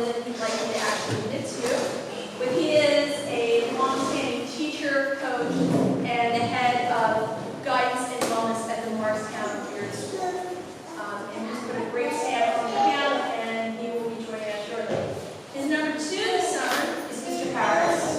more than he'd like me to actually admit to. But he is a long-standing teacher, coach, and the head of guidance and wellness at the Morristown Beard School. And he's put a great stamp on him, and he will be joining us shortly. His number 2 this summer is Mr. Harris.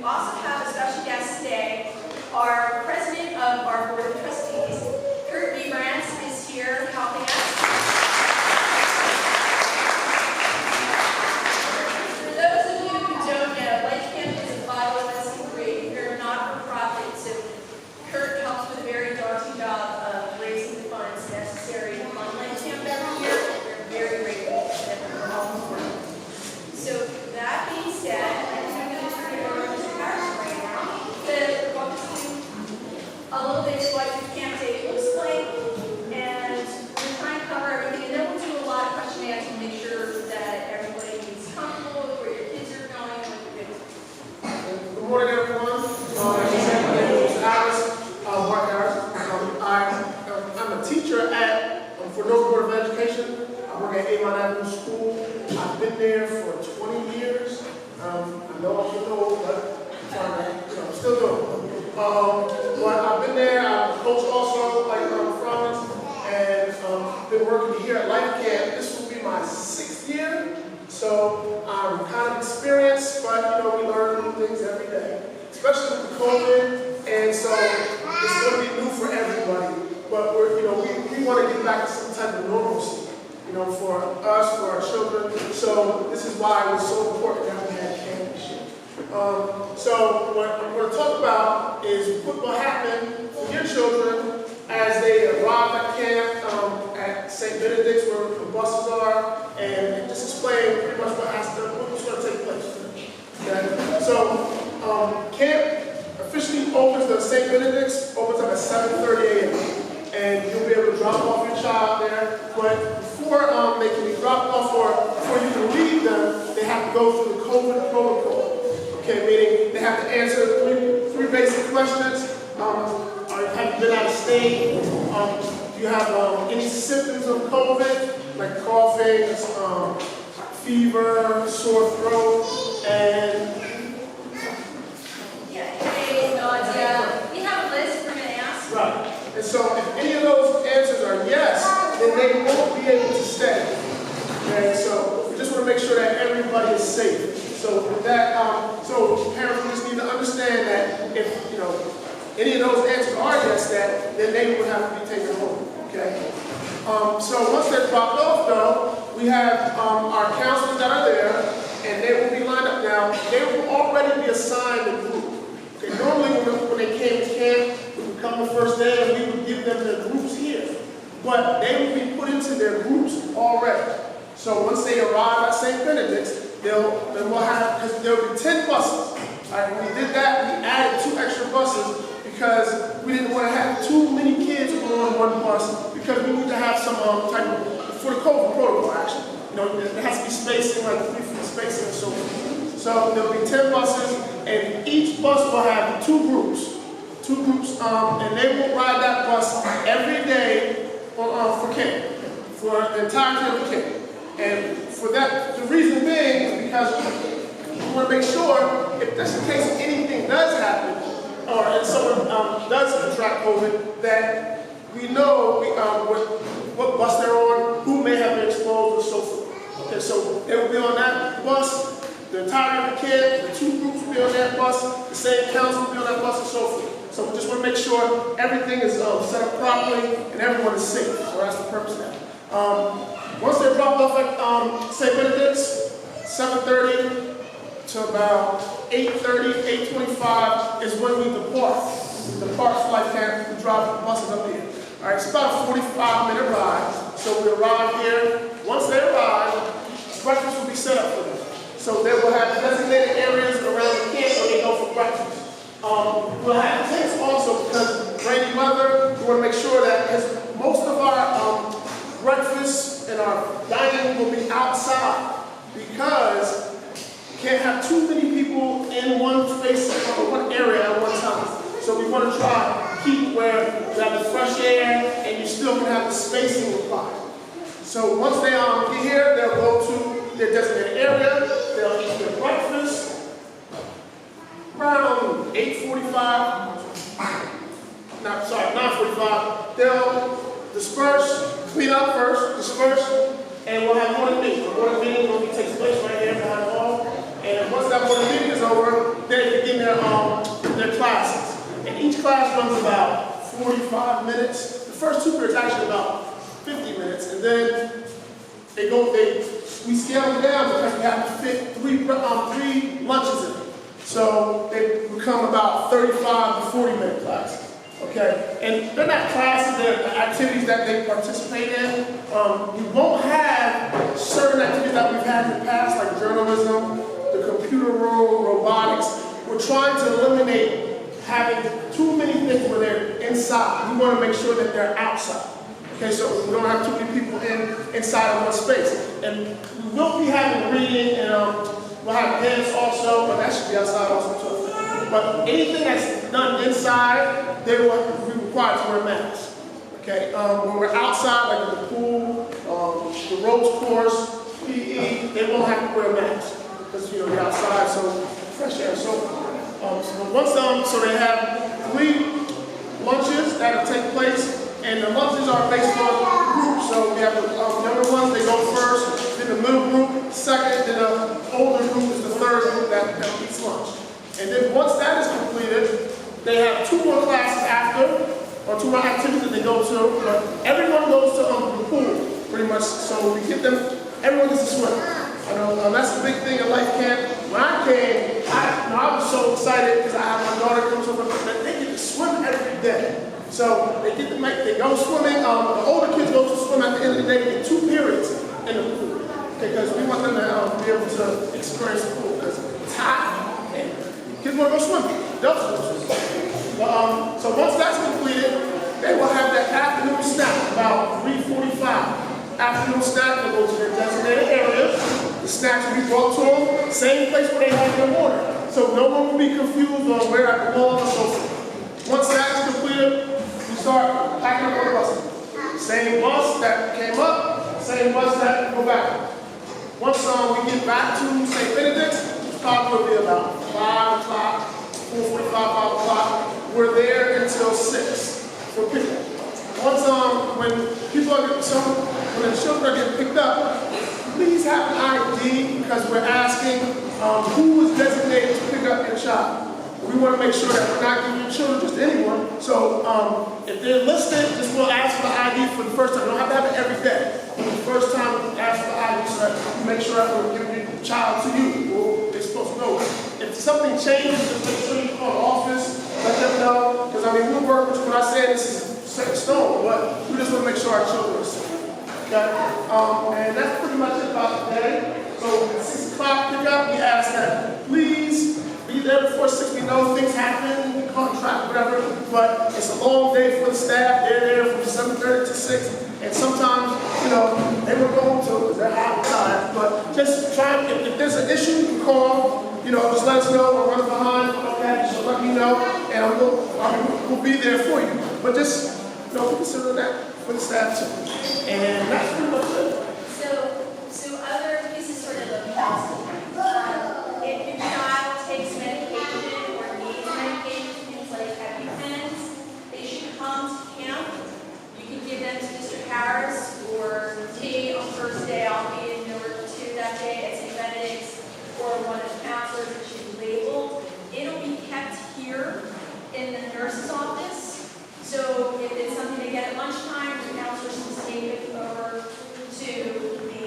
Also have a special guest today. Our president of our board of trustees, Kurt Lebrantz, is here helping us. For those of you who don't know, Life Camp is a 501c3. We're a not-for-profit, so Kurt helps with a very daunting job of raising the funds necessary to fund Life Camp every year. We're very grateful for everyone's help. So that being said, a little bit of what the camp day looks like, and we're trying to cover everything, and then we'll do a lot of question and answer to make sure that everybody is comfortable with where your kids are going and what you're doing. Good morning, everyone. My name is Harris, Mark Harris. I'm a teacher for North Board of Education. I work at Avon Avenue School. I've been there for 20 years. I know I'm getting old, but I'm still doing it. But I've been there. I'm a coach also, like Franz, and been working here at Life Camp. This will be my 6th year, so I'm kind of experienced, but we learn new things every day, especially with the COVID, and so it's going to be new for everybody. But we want to get back to some type of normalcy, for us, for our children. So this is why it was so important that we had camp this year. So what I'm going to talk about is what will happen for your children as they arrive at camp at St. Benedict's, where the buses are, and just explain pretty much what's going to take place. Okay? So camp officially opens at St. Benedict's, opens up at 7:30 a.m. And you'll be able to drop off your child there. But before they can be dropped off or before you can leave them, they have to go through the COVID protocol. Okay, meaning they have to answer three basic questions. Have you been out of state? Do you have any symptoms of COVID, like coughing, fever, sore throat, and headache, nausea. We have a list we're going to ask. Right. And so if any of those answers are yes, then they won't be able to stay. Okay, so we just want to make sure that everybody is safe. So with that, so parents just need to understand that if any of those answers are yes, then they would have to be taken home. Okay. So once they're dropped off, though, we have our counselors that are there, and they will be lined up now. They will already be assigned a group. Okay. Normally, when they came to camp, we would come the first day, and we would give them their groups here. But they will be put into their groups already. So once they arrive at St. Benedict's, because there will be 10 buses. All right, when we did that, we added 2 extra buses because we didn't want to have too many kids on one bus because we need to have some type of, for the COVID protocol actually. There has to be spacing, like 3 feet spacing and so forth. So there will be 10 buses, and each bus will have 2 groups. And they will ride that bus every day for camp, for the entirety of the camp. And for that, the reason being is because we want to make sure, if just in case anything does happen, or if someone does contract COVID, that we know what bus they're on, who may have been exposed, and so forth. Okay, so they will be on that bus, the entirety of the camp, the 2 groups will be on that bus, the same council will be on that bus, and so forth. So we just want to make sure everything is set up properly and everyone is safe. So that's the purpose of that. Once they're dropped off at St. Benedict's, 7:30 to about 8:30, 8:25 is when we depart. the Parks for Life camp. We drive the buses up here. All right, it's about a 45-minute ride. So we arrive here. Once they arrive, breakfast will be set up for them. So they will have designated areas around the camp where they go for breakfast. We'll have tents also because rainy weather, we want to make sure that because most of our breakfast and our dining will be outside because you can't have too many people in one space or one area at one time. So we want to try to keep where you have the fresh air and you still can have the spacing required. So once they get here, they'll go to their designated area, they'll eat their breakfast. Around 8:45, 9:45, they'll disperse, clean up first, disperse, and we'll have morning meeting. The morning meeting will take place right here behind the hall. And once that morning meeting is over, they begin their classes. And each class runs about 45 minutes. The first 2 periods actually about 50 minutes, and then we scale them down because we have to fit 3 lunches in them. So they become about 35 to 40-minute classes. Okay, and they're not classes, they're activities that they participate in. We won't have certain activities that we've had in the past, like journalism, the computer room, robotics. We're trying to eliminate having too many things where they're inside. We want to make sure that they're outside. Okay, so we don't have too many people inside of one space. And we will be having reading and we'll have dance also, but that should be outside also too. But anything that's done inside, they will be required to wear masks. Okay, when we're outside, like in the pool, the ropes course, PE, they won't have to wear masks because they're outside, so fresh air. So they have 3 lunches that'll take place, and the lunches are based on groups. So we have the younger ones, they go first, then the middle group, second, then the older group is the third group that eats lunch. And then once that is completed, they have 2 more classes after, or 2 more activities that they go to. But everyone goes to the pool, pretty much. So we get them, everyone gets to swim. That's a big thing at Life Camp. When I came, I was so excited because I had my daughter come over, that they get to swim every day. So they go swimming. The older kids go to swim at the end of the day. They get 2 periods in the pool. Because we want them to be able to experience the pool because it's hot and kids want to go swimming. Adults go swimming. So once that's completed, they will have that afternoon snack about 3:45. Afternoon snack, they'll go to their designated area. The snacks will be brought to them, same place where they have their water. So no one will be confused on where I belong and so forth. Once that is completed, we start packing up on the buses. Same bus that came up, same bus that go back. Once we get back to St. Benedict's, it's probably about 5 o'clock, 4:45, 5 o'clock. We're there until 6 for pickup. Once when the children are getting picked up, please have an ID because we're asking who is designated to pick up your child. We want to make sure that we're not giving your children just to anyone. So if they're listed, just we'll ask for the ID for the first time. We don't have to have it every day. The first time we ask for the ID so that we make sure that we're giving your child to you. Or they're supposed to know. If something changes, just make sure you call the office, let them know. Because we'll work with you. When I say this is set in stone, but we just want to make sure our children are safe. Okay? And that's pretty much it about today. So at 6 o'clock pickup, we ask that please be there before 6. We know things happen, contract, whatever, but it's a long day for the staff. They're there from 7:30 to 6. And sometimes, they will go home too because they're hot and tired. But just try, if there's an issue, you can call, just let us know. We're running behind, okay? So let me know, and we'll be there for you. But just, consider that for the staff too. And that's pretty much it. So other pieces sort of housekeeping. If your child takes medication or needs medication, things like EpiPens, they should come to camp. You can give them to Mr. Harris or T on first day. I'll be in number 2 that day at St. Benedict's, or one of the counselors that should be labeled. It'll be kept here in the nurse's office. So if it's something they get at lunchtime, the counselors can take it over to the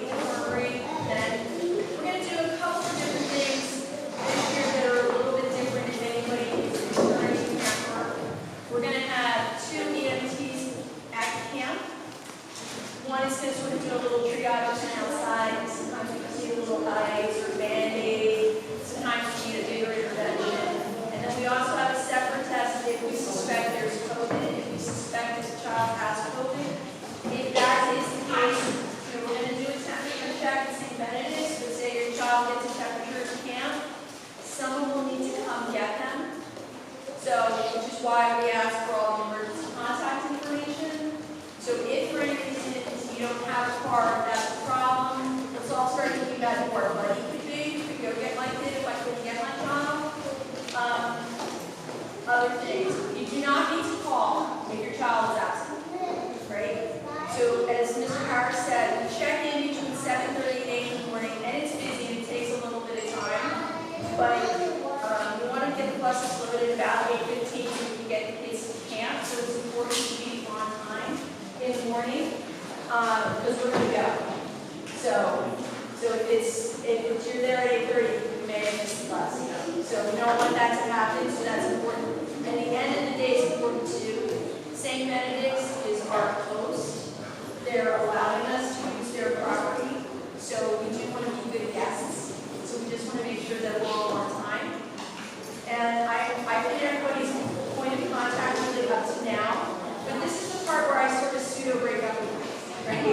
child gets a temperature at camp, someone will need to come get them. So, which is why we ask for all the emergency contact information. So if for any reason you don't have a car, that's a problem, let's all start thinking about more. Like, you could go get my kid if I couldn't get my child. Other things, you do not need to call if your child is absent, right? So as Mr. Harris said, we check in between 7:30 and 8 in the morning, and it's busy, and it takes a little bit of time. But we want to get the buses loaded about 8:15 so we can get the kids to camp. So it's important to be on time in the morning because we're going to go. So if you're there at 8:30, you may have missed the bus. So we don't want that to happen. So that's important. And the end of the day is important too. St. Benedict's is our host. They're allowing us to use their property. So we do want to be good guests. So we just want to make sure that we're all on time. And I think everybody's point of contact really up to now. But this is the part where I sort of pseudo break up with you, right?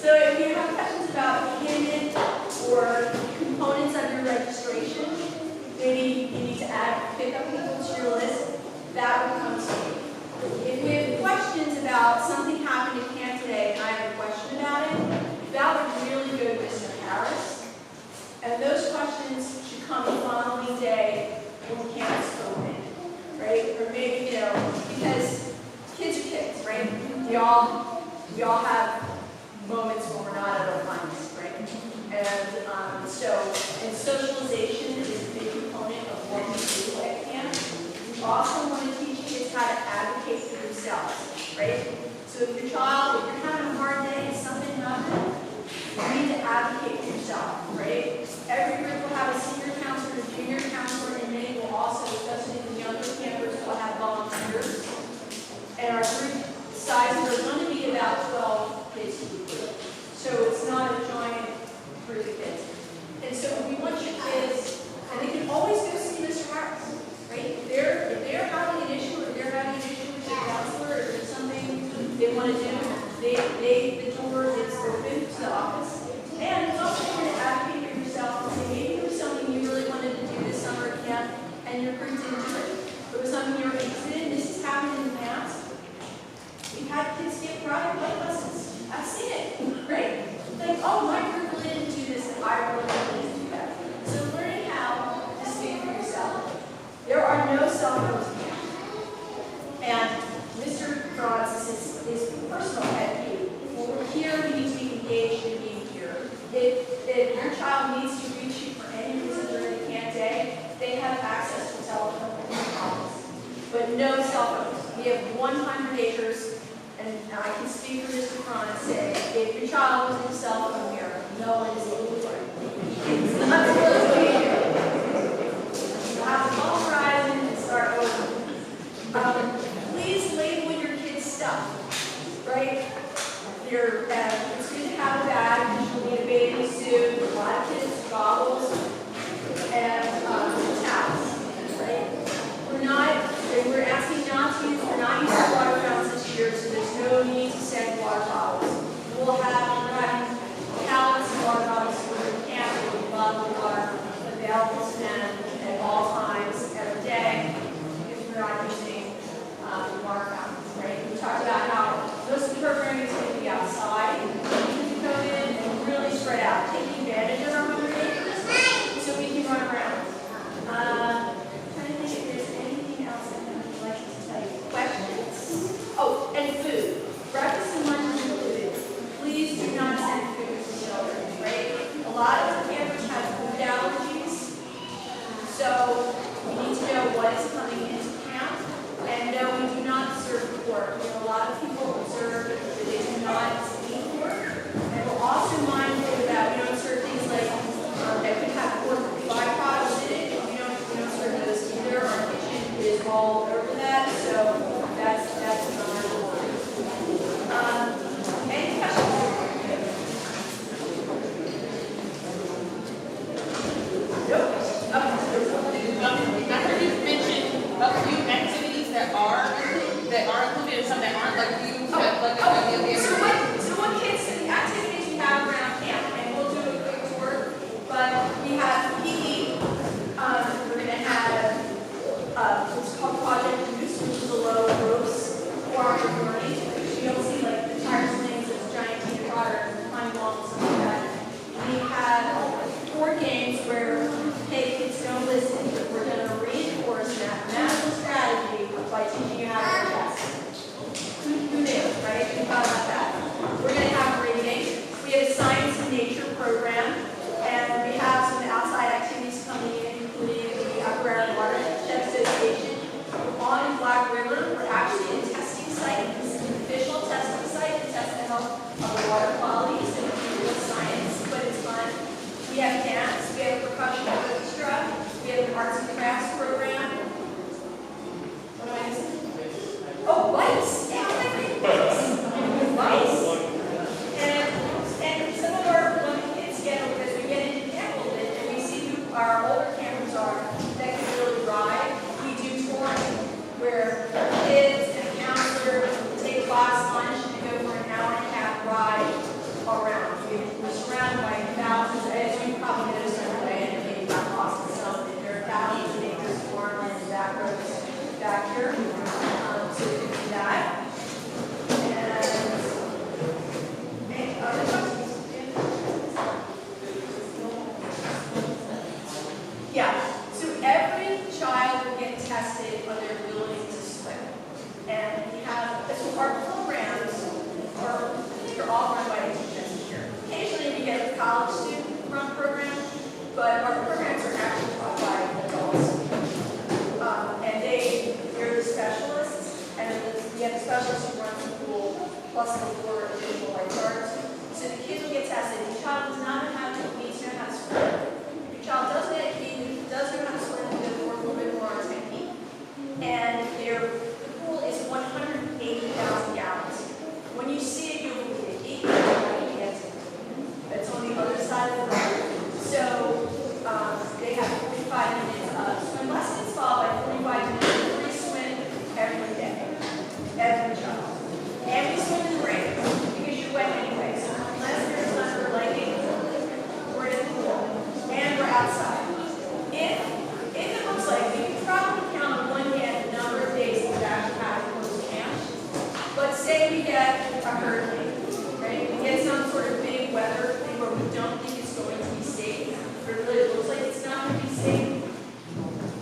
So if you have questions about payment or components of your registration, maybe you need to pick up people to your list, that would come to me. If we have questions about something happened at camp today and I have a question about it, that would really go to Mr. Harris. And those questions should come the following day when camp's open, right? Or maybe, because kids are kids, right? We all have moments when we're not at our finest, right? And socialization is a big component of what we do at camp. We also want to teach kids how to advocate for themselves, right? So if you're having a hard day, something happened, you need to advocate for yourself, right? Every group will have a senior counselor, a junior counselor, and many will also, especially the younger campers, will have volunteers. And our group sizes are going to be about 12 kids per group. So it's not a giant group of kids. And so we want your kids, and they can always go see Mr. Harris, right? If they're having an issue, or they're having an issue with their counselor, or there's something they want to do, the door is open to the office. And it's also important to advocate for yourself and say, maybe there was something you really wanted to do this summer at camp, and your group didn't do it. It was something you were interested in. This has happened in the past. We've had kids get private bus buses. I've seen it, right? Like, oh, my group really didn't do this, and I really wanted to do that. So learning how to speak for yourself. There are no cell phones here. And Mr. Francis is personal pet peeve. When we're here, we need to be engaged in being here. If your child needs to reach you for any reason during the camp day, they have access to telephone in the office. But no cell phones. We have 100 acres. And I can speak for Mr. Cron and say, if your child was in a cell phone here, no one is able to work. It's not really here. You have to call Verizon and start over. Please label your kids' stuff, right? It's good to have a bag, because you'll need a bathing suit, a lot of kids, goggles, and towels, right? We're asking we're not using water fountains this year, so there's no need to send water bottles. We're having pallets of water bottles for the camp with bottled water available to them at all times, every day, because we're not using water fountains, right? We talked about how most of the programming is going to be outside due to COVID and really spread out, taking advantage of our 100 acres so we can run around. Trying to think if there's anything else I would like to tell you. Questions? Oh, and food. Breakfast and lunch are included. Please do not send food to children, right? A lot of our campers have food allergies, so we need to know what is coming into camp. And no, we do not serve pork. A lot of people observe that they do not eat pork. And we're also mindful about we don't serve things like that could have pork byproducts in it. We don't serve those either. Our kitchen is all over that, so that's another one. Any questions? Nope. I heard you mention a few activities that are included and some that aren't, like you have like So arts and crafts program. What am I missing? Oh, Vice. Yeah, my favorite Vice. And some of our young kids get, as we get into camp a little bit, and we see who our older campers are that can really ride, we do touring, where kids and a counselor take class lunch and go for an hour and a half ride around. We're surrounded by thousands, as you probably noticed on the way, and maybe got lost and stuff, and there are thousands of acres of farmland and back roads back here. So we can do that. And other questions? Yeah, so every child will get tested on their ability to swim. And we have, so our programs are, they're all run by teachers here. Occasionally we get a college student run program, but our programs are actually taught by adults. And they're the specialists, and we have the specialists who run the pool, plus the 4 additional lifeguards. So the kids will get tested. The child does not know how to, needs to know how to swim. If your child does know how to swim, they'll work a little bit more on technique. And the pool is 180,000 gallons. When you see it, you'll believe it. 8,000 gallons. That's on the other side of the road. So they have 45 minutes of swim lessons, followed by 45 minutes of free swim every day. Every child. And we swim in the rain, because you're wet anyway. So unless there's sun or lightning, we're in the pool. And we're outside. If it looks like, we can probably count on one hand the number of days we've actually had a closed camp. But say we get a hurricane, right? We get some sort of big weather thing where we don't think it's going to be safe, but it really looks like it's not going to be safe.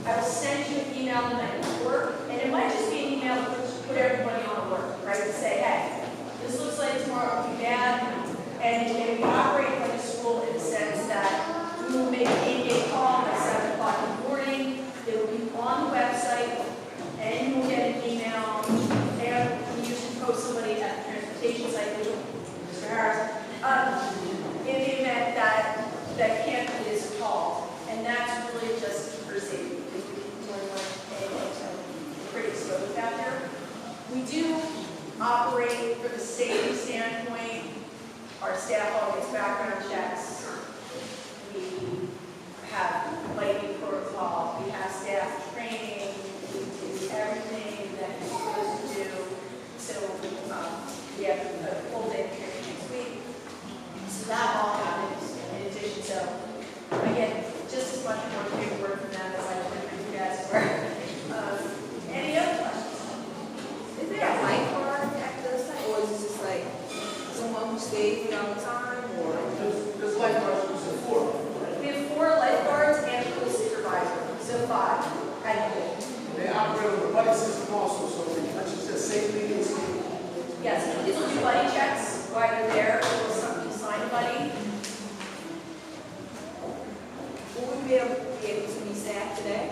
I will send you an email the night before, and it might just be an email to put everybody on alert, right? To say, hey, this looks like tomorrow will be bad, and we operate like a school in the sense that we will make an 8-day call by 7 o'clock in the morning. It will be on the website, and you will get an email, and we usually post somebody at the transportation site, which Mr. Harris, in the event that camp is called, and that's really just for safety. Pretty exposed out there. We do operate from a safety standpoint. Our staff all gets background checks. We have lighting protocol. We have staff training. We do everything that we're supposed to do. So we have a full day of training next week. So that all happens in addition. So again, just as much more paperwork from them as I can for you guys were. Any other questions? Is there a lifeguard at the site, or is it just like someone who stays here all the time, or? There's lifeguards who's in 4. We have 4 lifeguards and a pool supervisor, so 5 at the pool. They operate on the buddy system also, so that's just safety and safety. Yes, kids will do buddy checks while you're there, or something to sign a buddy. Will we be able to be staffed today?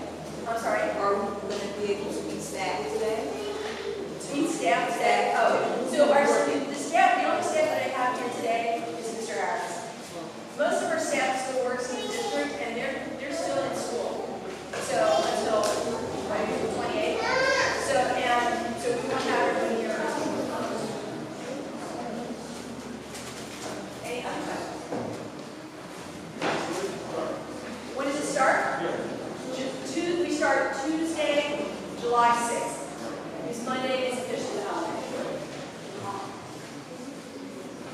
I'm sorry, Are we going to be able to be staffed today? between staff today. Oh, so the staff, the only staff that I have here today is Mr. Harris. Most of our staff still works in the district, and they're still in school. So until April 28th. So we won't have everybody here. Any other questions? When does it start? We start Tuesday, July 6th. Because Monday is officially